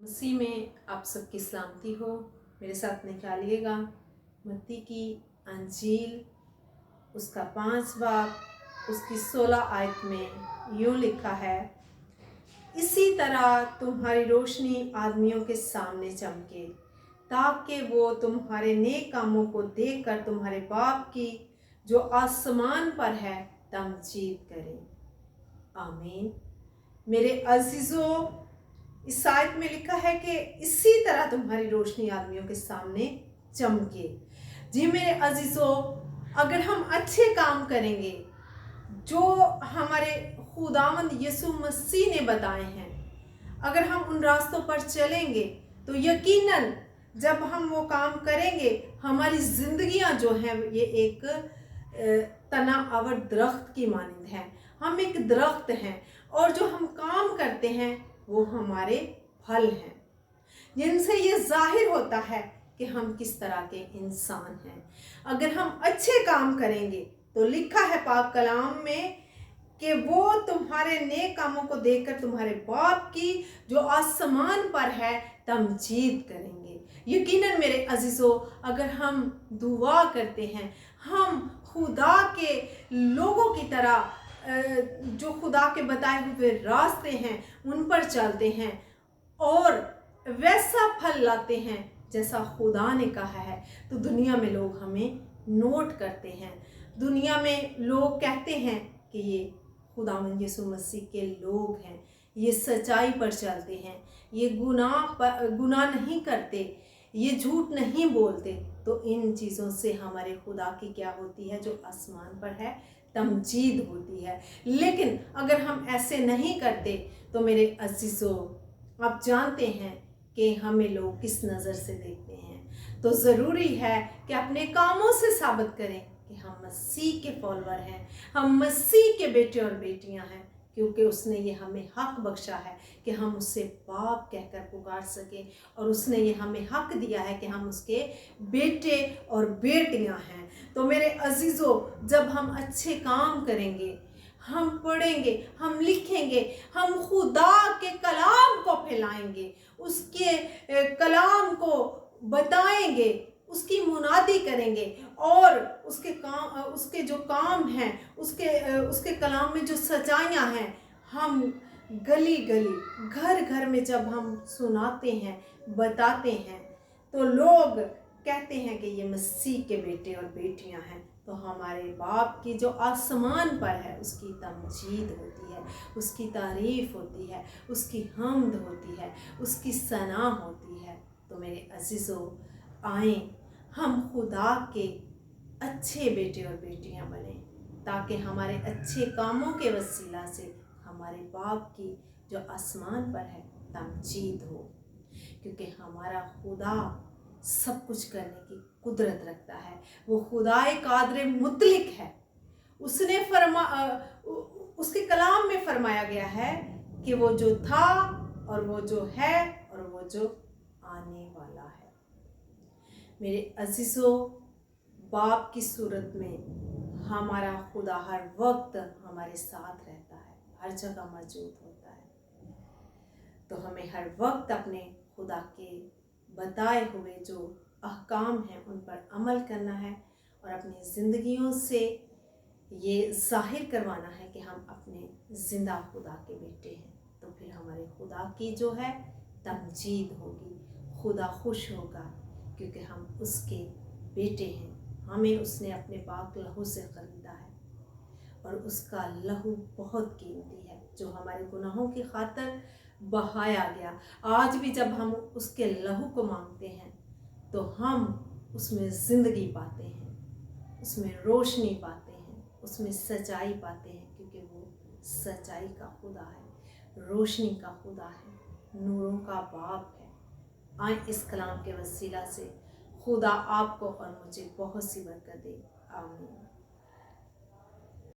मसीह में आप सबकी सलामती हो। मेरे साथ निकालिएगा मत्ती की अंजील, उसका 5 बाब, उसकी 16 आयत में यूँ लिखा है, इसी तरह तुम्हारी रोशनी आदमियों के सामने चमके, ताकि वो तुम्हारे नेक कामों को देखकर तुम्हारे बाप की जो आसमान पर है तमजीद करें। आमीन। मेरे अजीजों, इस आयत में लिखा है कि इसी तरह तुम्हारी रोशनी आदमियों के सामने चमके। जी मेरे अजीजों, अगर हम अच्छे काम करेंगे जो हमारे खुदावंद यीशु मसीह ने बताए हैं, अगर हम उन रास्तों पर चलेंगे तो यकीनन जब हम वो काम करेंगे, हमारी जिंदगियां जो हैं ये एक तना अवर दरख्त की मानिंद है। हम एक दरख्त हैं और जो हम काम करते हैं वो हमारे फल हैं, जिनसे ये जाहिर होता है कि हम किस तरह के इंसान हैं। अगर हम अच्छे काम करेंगे तो लिखा है पाक कलाम में कि वो तुम्हारे नेक कामों को देखकर तुम्हारे बाप की जो आसमान पर है तमजीद करेंगे। यकीनन मेरे अजीजों, अगर हम दुआ करते हैं, हम खुदा के लोगों की तरह जो खुदा के बताए हुए रास्ते हैं उन पर चलते हैं और वैसा फल लाते हैं जैसा खुदा ने कहा है, तो दुनिया में लोग हमें नोट करते हैं। दुनिया में लोग कहते हैं कि ये खुदावंद यीशु मसीह के लोग हैं, ये सच्चाई पर चलते हैं, ये गुनाह नहीं करते, ये झूठ नहीं बोलते। तो इन चीज़ों से हमारे खुदा की क्या होती है, जो आसमान पर है तमजीद होती है। लेकिन अगर हम ऐसे नहीं करते तो मेरे अजीजों, आप जानते हैं कि हमें लोग किस नज़र से देखते हैं। तो ज़रूरी है कि अपने कामों से साबित करें कि हम मसीह के फॉलोअर हैं, हम मसीह के बेटे और बेटियां हैं, क्योंकि उसने ये हमें हक बख्शा है कि हम उससे बाप कहकर पुकार सकें, और उसने ये हमें हक दिया है कि हम उसके बेटे और बेटियां हैं। तो मेरे अजीज़ों, जब हम अच्छे काम करेंगे, हम पढ़ेंगे, हम लिखेंगे, हम खुदा के कलाम को फैलाएंगे, उसके कलाम को बताएंगे, उसकी मुनादी करेंगे, और उसके जो काम हैं, उसके कलाम में जो सच्चाइयाँ हैं, हम गली गली घर घर में जब हम सुनाते हैं, बताते हैं, तो लोग कहते हैं कि ये मसीह के बेटे और बेटियां हैं। तो हमारे बाप की जो आसमान पर है उसकी तमजीद होती है, उसकी तारीफ होती है, उसकी हम्द होती है, उसकी सना होती है। तो मेरे अजीज़ों, आएँ हम खुदा के अच्छे बेटे और बेटियां बने, ताकि हमारे अच्छे कामों के वसीला से हमारे बाप की जो आसमान पर है तमजीद हो। क्योंकि हमारा खुदा सब कुछ करने की कुदरत रखता है। वो खुदाए कादर मुतलिक है। उसने उसके कलाम में फरमाया गया है कि वो जो था और वो जो है और वो जो आने वाला है। मेरे अजीजों, बाप की सूरत में हमारा खुदा हर वक्त हमारे साथ रहता है, हर जगह मौजूद होता है। तो हमें हर वक्त अपने खुदा के बताए हुए जो अहकाम हैं उन पर अमल करना है, और अपनी ज़िंदगियों से ये जाहिर करवाना है कि हम अपने ज़िंदा खुदा के बेटे हैं। तो फिर हमारे खुदा की जो है तमजीद होगी, खुदा खुश होगा, क्योंकि हम उसके बेटे हैं। हमें उसने अपने पाक लहू से ख़रीदा है, और उसका लहू बहुत कीमती है, जो हमारे गुनाहों की खातिर बहाया गया। आज भी जब हम उसके लहू को मांगते हैं तो हम उसमें ज़िंदगी पाते हैं, उसमें रोशनी पाते हैं, उसमें सच्चाई पाते हैं, क्योंकि वो सच्चाई का खुदा है, रोशनी का खुदा है, नूरों का बाप है। आए इस कलाम के वसीला से खुदा आपको और मुझे बहुत सी बरकत दे। आमीन।